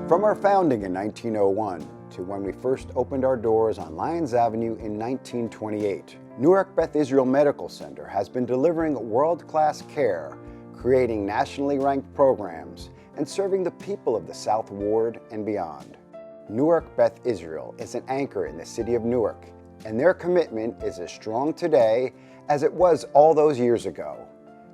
From our founding in 1901 to when we first opened our doors on Lyons Avenue in 1928, Newark Beth Israel Medical Center has been delivering world-class care, creating nationally ranked programs, and serving the people of the South Ward and beyond. Newark Beth Israel is an anchor in the city of Newark, and their commitment is as strong today as it was all those years ago.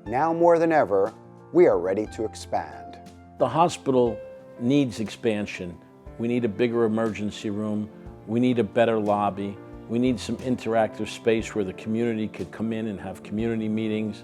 Now more than ever, we are ready to expand. The hospital needs expansion. We need a bigger emergency room. We need a better lobby. We need some interactive space where the community could come in and have community meetings.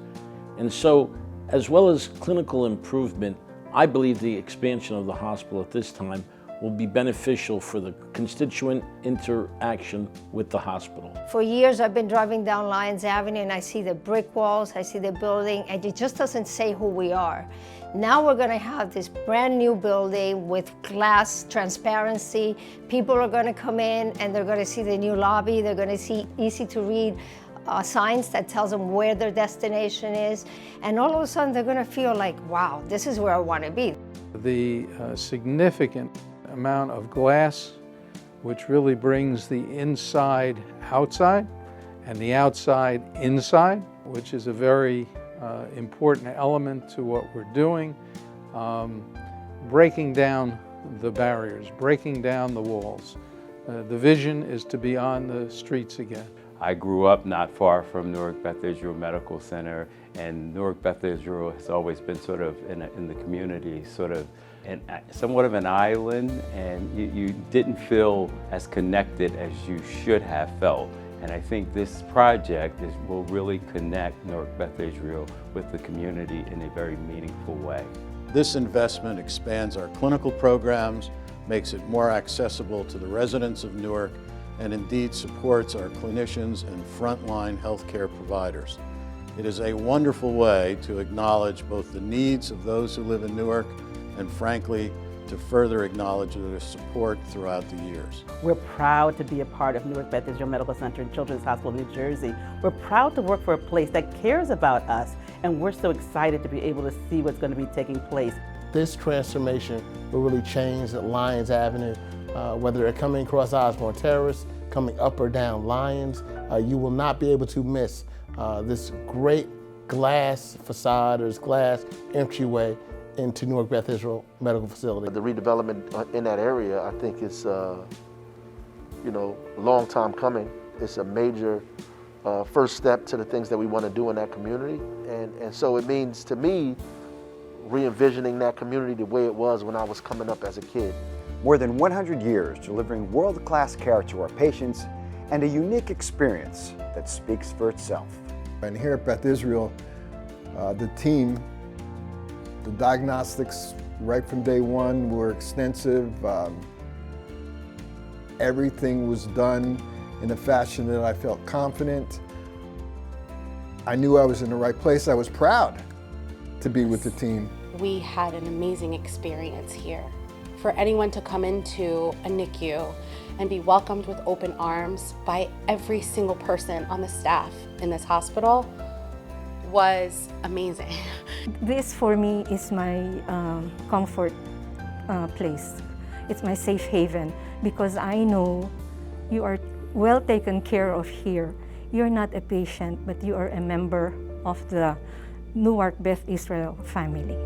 And so, as well as clinical improvement, I believe the expansion of the hospital at this time will be beneficial for the constituent interaction with the hospital. For years I've been driving down Lyons Avenue and I see the brick walls, I see the building, and it just doesn't say who we are. Now we're going to have this brand new building with glass transparency. People are going to come in and they're going to see the new lobby, they're going to see easy to read signs that tells them where their destination is, and all of a sudden they're going to feel like, wow, this is where I want to be. The significant amount of glass, which really brings the inside outside and the outside inside, which is a very important element to what we're doing, breaking down the barriers, breaking down the walls. The vision is to be on the streets again. I grew up not far from Newark Beth Israel Medical Center, and Newark Beth Israel has always been sort of in the community, somewhat of an island, and you didn't feel as connected as you should have felt. And I think this project will really connect Newark Beth Israel with the community in a very meaningful way. This investment expands our clinical programs, makes it more accessible to the residents of Newark, and indeed supports our clinicians and frontline healthcare providers. It is a wonderful way to acknowledge both the needs of those who live in Newark and, frankly, to further acknowledge their support throughout the years. We're proud to be a part of Newark Beth Israel Medical Center and Children's Hospital of New Jersey. We're proud to work for a place that cares about us, and we're so excited to be able to see what's going to be taking place. This transformation will really change the Lyons Avenue. Whether they're coming across Osborne Terrace, coming up or down Lyons, you will not be able to miss this great glass facade or this glass entryway into Newark Beth Israel Medical Facility. The redevelopment in that area, I think, is a long time coming. It's a major first step to the things that we want to do in that community, and so it means to me re-envisioning that community the way it was when I was coming up as a kid. More than 100 years delivering world-class care to our patients and a unique experience that speaks for itself. And here at Beth Israel, the team, the diagnostics right from day one were extensive. Everything was done in a fashion that I felt confident. I knew I was in the right place. I was proud to be with the team. We had an amazing experience here. For anyone to come into a NICU and be welcomed with open arms by every single person on the staff in this hospital was amazing. This for me is my comfort place. It's my safe haven because I know you are well taken care of here. You're not a patient, but you are a member of the Newark Beth Israel family.